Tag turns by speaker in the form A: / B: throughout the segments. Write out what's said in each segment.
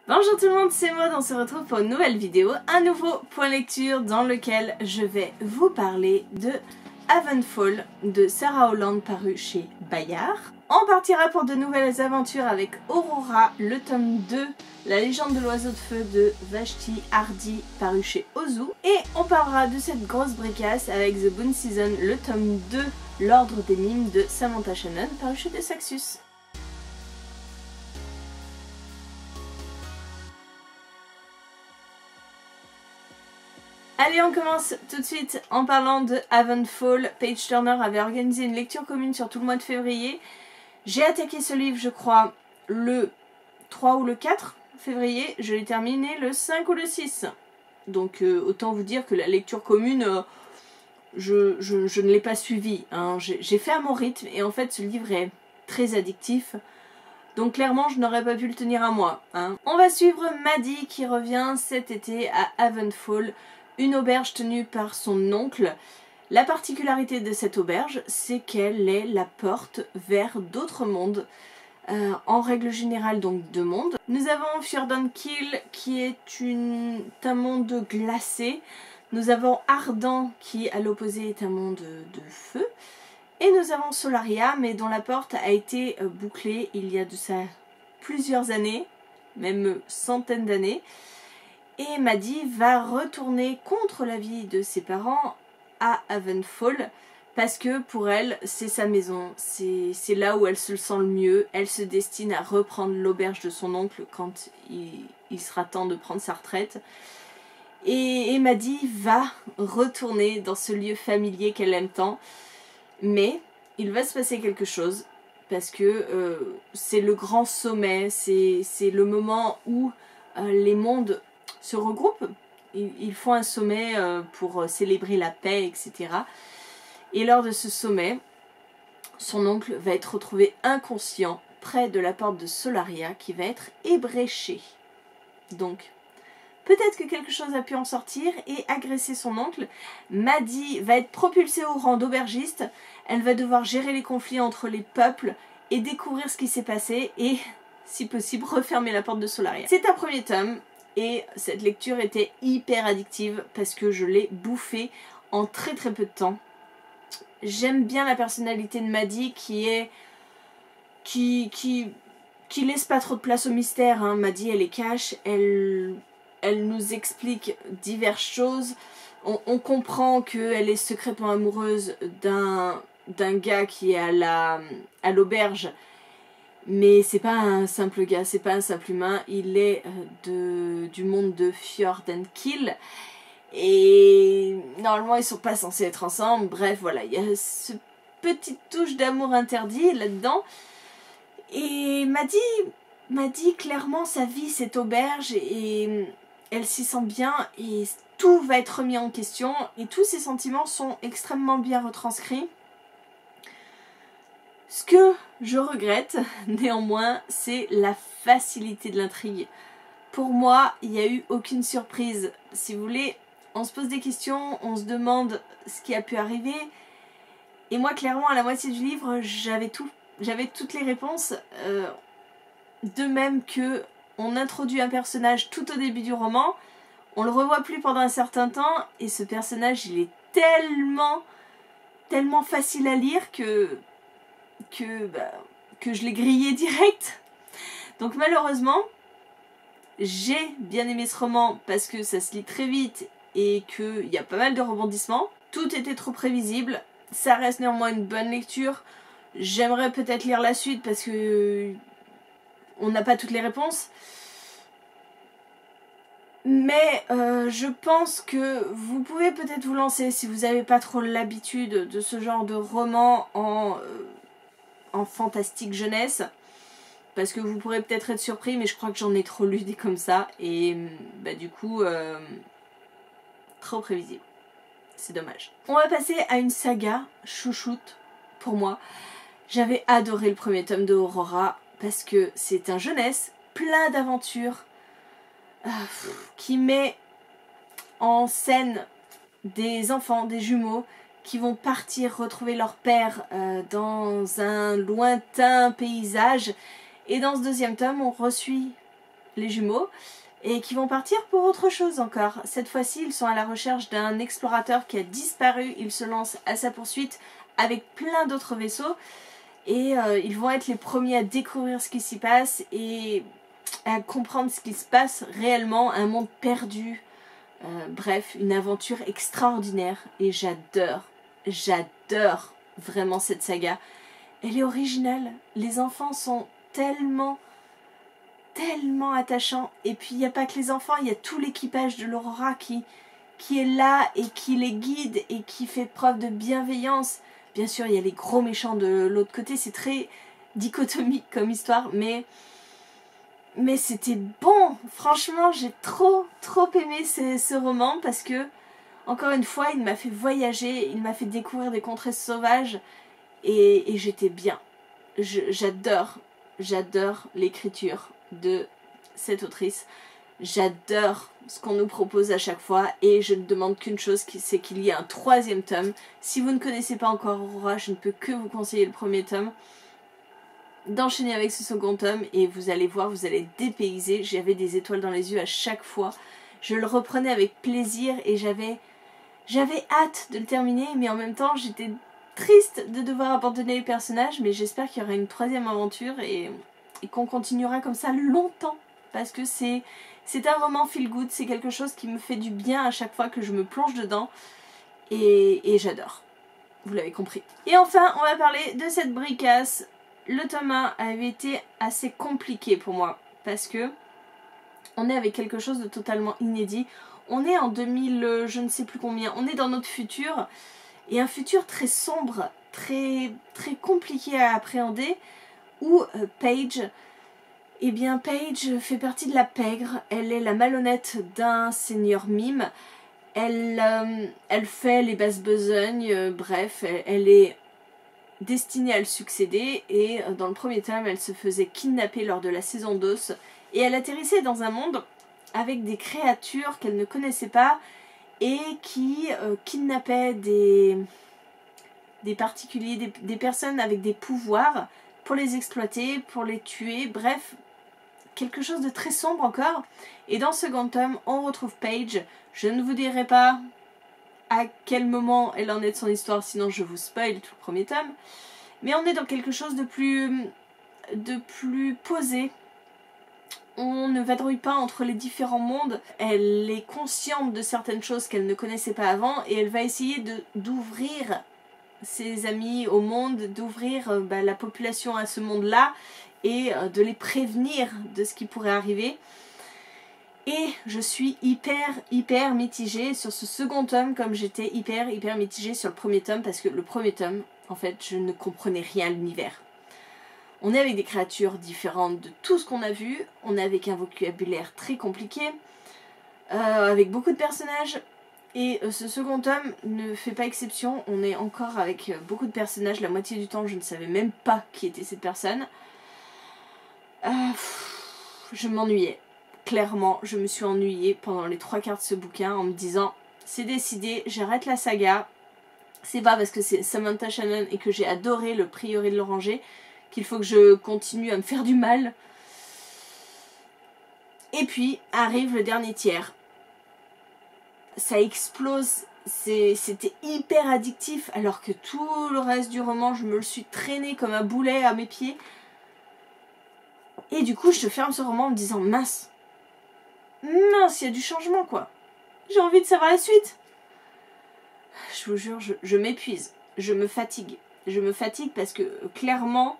A: Bonjour tout le monde, c'est Maud, on se retrouve pour une nouvelle vidéo, un nouveau point lecture dans lequel je vais vous parler de Havenfall de Sarah Holland paru chez Bayard. On partira pour de nouvelles aventures avec Aurora, le tome 2, La légende de l'oiseau de feu de Vashti Hardy paru chez Ozu. Et on parlera de cette grosse bricasse avec The Boon Season, le tome 2, L'ordre des mimes de Samantha Shannon paru chez Desaxus. Allez, on commence tout de suite en parlant de Havenfall. Page Turner avait organisé une lecture commune sur tout le mois de février. J'ai attaqué ce livre, je crois, le 3 ou le 4 février. Je l'ai terminé le 5 ou le 6. Donc autant vous dire que la lecture commune, je ne l'ai pas suivie. Hein. J'ai fait à mon rythme et en fait ce livre est très addictif. Donc clairement je n'aurais pas pu le tenir à moi. Hein. On va suivre Maddie qui revient cet été à Havenfall. Une auberge tenue par son oncle. La particularité de cette auberge, c'est qu'elle est la porte vers d'autres mondes. En règle générale, donc deux mondes. Nous avons Fjordankill qui est un monde glacé. Nous avons Ardent qui, à l'opposé, est un monde de feu. Et nous avons Solaria, mais dont la porte a été bouclée il y a de ça plusieurs années, même centaines d'années. Et Maddie va retourner contre l'avis de ses parents à Havenfall parce que pour elle, c'est sa maison, c'est là où elle se sent le mieux. Elle se destine à reprendre l'auberge de son oncle quand il sera temps de prendre sa retraite. Et Maddie va retourner dans ce lieu familier qu'elle aime tant. Mais il va se passer quelque chose parce que c'est le grand sommet, c'est le moment où les mondes se regroupent, ils font un sommet pour célébrer la paix, etc. Et lors de ce sommet, son oncle va être retrouvé inconscient près de la porte de Solaria qui va être ébréchée. Donc, peut-être que quelque chose a pu en sortir et agresser son oncle. Maddie va être propulsée au rang d'aubergiste. Elle va devoir gérer les conflits entre les peuples et découvrir ce qui s'est passé et, si possible, refermer la porte de Solaria. C'est un premier tome. Et cette lecture était hyper addictive parce que je l'ai bouffée en très très peu de temps. J'aime bien la personnalité de Maddie qui laisse pas trop de place au mystère. Hein. Maddie elle est cash, elle nous explique diverses choses. On comprend qu'elle est secrètement amoureuse d'un gars qui est à l'auberge. Mais c'est pas un simple gars, c'est pas un simple humain, il est du monde de Fjordankill. Et normalement ils sont pas censés être ensemble, bref voilà, il y a ce petite touche d'amour interdit là-dedans. Et Maddie clairement sa vie c'est auberge et elle s'y sent bien et tout va être remis en question. Et tous ses sentiments sont extrêmement bien retranscrits. Ce que je regrette, néanmoins, c'est la facilité de l'intrigue. Pour moi, il n'y a eu aucune surprise. Si vous voulez, on se pose des questions, on se demande ce qui a pu arriver. Et moi, clairement, à la moitié du livre, j'avais toutes les réponses. De même que on introduit un personnage tout au début du roman, on le revoit plus pendant un certain temps, et ce personnage, il est tellement facile à lire que je l'ai grillé direct. Donc malheureusement, j'ai bien aimé ce roman parce que ça se lit très vite et qu'il y a pas mal de rebondissements. Tout était trop prévisible. Ça reste néanmoins une bonne lecture. J'aimerais peut-être lire la suite parce que on n'a pas toutes les réponses. Mais je pense que vous pouvez peut-être vous lancer si vous n'avez pas trop l'habitude de ce genre de roman en fantastique jeunesse, parce que vous pourrez peut-être être surpris, mais je crois que j'en ai trop lu des comme ça, et bah du coup, trop prévisible. C'est dommage. On va passer à une saga chouchoute pour moi. J'avais adoré le premier tome de Aurora, parce que c'est un jeunesse plein d'aventures, qui met en scène des enfants, des jumeaux, qui vont partir retrouver leur père dans un lointain paysage. Et dans ce deuxième tome, on resuit les jumeaux, et qui vont partir pour autre chose encore. Cette fois-ci, ils sont à la recherche d'un explorateur qui a disparu. Ils se lancent à sa poursuite avec plein d'autres vaisseaux. Et ils vont être les premiers à découvrir ce qui s'y passe et à comprendre ce qui se passe réellement. Un monde perdu. Bref, une aventure extraordinaire. Et j'adore vraiment cette saga. Elle est originale. Les enfants sont tellement attachant. Et puis il n'y a pas que les enfants, il y a tout l'équipage de l'Aurora qui est là et qui les guide et qui fait preuve de bienveillance. Bien sûr, il y a les gros méchants de l'autre côté, c'est très dichotomique comme histoire, mais c'était bon. Franchement, j'ai trop aimé ce roman parce que, encore une fois, il m'a fait voyager, il m'a fait découvrir des contrées sauvages et j'étais bien. J'adore l'écriture de cette autrice. J'adore ce qu'on nous propose à chaque fois et je ne demande qu'une chose, c'est qu'il y ait un 3e tome. Si vous ne connaissez pas encore Aurora, je ne peux que vous conseiller le 1er tome, d'enchaîner avec ce 2nd tome et vous allez voir, vous allez être dépaysé. J'avais des étoiles dans les yeux à chaque fois. Je le reprenais avec plaisir et j'avais hâte de le terminer, mais en même temps j'étais triste de devoir abandonner les personnages, mais j'espère qu'il y aura une 3e aventure et qu'on continuera comme ça longtemps, parce que c'est un roman feel good, c'est quelque chose qui me fait du bien à chaque fois que je me plonge dedans et j'adore, vous l'avez compris. Et enfin, on va parler de cette bricasse. Le tome 1 avait été assez compliqué pour moi, parce que on est avec quelque chose de totalement inédit. On est en 2000, je ne sais plus combien, on est dans notre futur. Et un futur très sombre, très compliqué à appréhender, où Paige, eh bien Paige fait partie de la pègre, elle est la malhonnête d'un seigneur mime, elle fait les basses besognes, bref, elle est destinée à le succéder, et dans le 1er tome, elle se faisait kidnapper lors de la saison d'os, et elle atterrissait dans un monde avec des créatures qu'elle ne connaissait pas, et qui kidnappaient des particuliers, des personnes avec des pouvoirs pour les exploiter, pour les tuer, bref, quelque chose de très sombre encore. Et dans ce 2nd tome, on retrouve Paige. Je ne vous dirai pas à quel moment elle en est de son histoire, sinon je vous spoil tout le 1er tome. Mais on est dans quelque chose de plus posé. On ne vadrouille pas entre les différents mondes, elle est consciente de certaines choses qu'elle ne connaissait pas avant et elle va essayer d'ouvrir ses amis au monde, d'ouvrir la population à ce monde-là et de les prévenir de ce qui pourrait arriver. Et je suis hyper mitigée sur ce 2nd tome, comme j'étais hyper mitigée sur le 1er tome, parce que le 1er tome, en fait, je ne comprenais rien à l'univers. On est avec des créatures différentes de tout ce qu'on a vu, on est avec un vocabulaire très compliqué, avec beaucoup de personnages, et ce 2nd tome ne fait pas exception. On est encore avec beaucoup de personnages, la moitié du temps je ne savais même pas qui était cette personne. Je m'ennuyais, clairement je me suis ennuyée pendant les 3/4 de ce bouquin en me disant c'est décidé, j'arrête la saga, c'est pas parce que c'est Samantha Shannon et que j'ai adoré le prieuré de l'Oranger qu'il faut que je continue à me faire du mal. Et puis arrive le dernier tiers. Ça explose, c'était hyper addictif, alors que tout le reste du roman, je me le suis traîné comme un boulet à mes pieds. Et du coup, je te ferme ce roman en me disant mince, il y a du changement quoi. J'ai envie de savoir la suite. Je vous jure, je m'épuise, je me fatigue. Je me fatigue parce que clairement,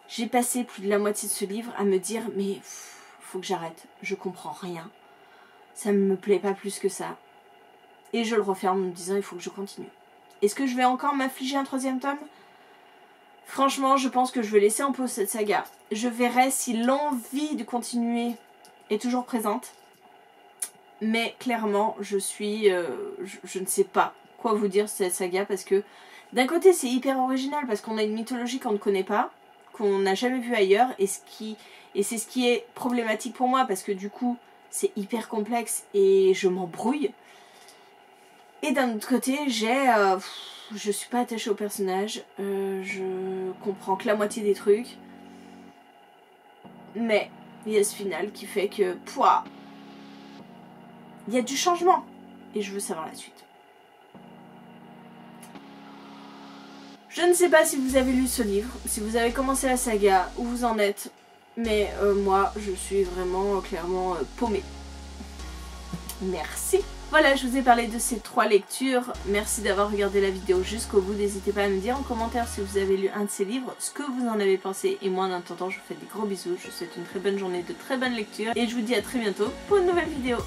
A: j'ai passé plus de la moitié de ce livre à me dire mais faut que j'arrête, je comprends rien. Ça ne me plaît pas plus que ça. Et je le referme en me disant il faut que je continue. Est-ce que je vais encore m'affliger un 3e tome ? Franchement, je pense que je vais laisser en pause cette saga. Je verrai si l'envie de continuer est toujours présente. Mais clairement, je ne sais pas quoi vous dire sur cette saga parce que d'un côté c'est hyper original parce qu'on a une mythologie qu'on ne connaît pas, qu'on n'a jamais vue ailleurs et c'est ce qui est problématique pour moi parce que du coup c'est hyper complexe et je m'embrouille. Et d'un autre côté je suis pas attachée au personnage, je comprends que la moitié des trucs, mais il y a ce final qui fait que, pouah, il y a du changement. Et je veux savoir la suite. Je ne sais pas si vous avez lu ce livre, si vous avez commencé la saga, où vous en êtes. Mais moi, je suis vraiment clairement paumée. Merci. Voilà, je vous ai parlé de ces 3 lectures. Merci d'avoir regardé la vidéo jusqu'au bout. N'hésitez pas à me dire en commentaire si vous avez lu un de ces livres, ce que vous en avez pensé. Et moi, en attendant, je vous fais des gros bisous. Je vous souhaite une très bonne journée, de très bonnes lectures. Et je vous dis à très bientôt pour une nouvelle vidéo.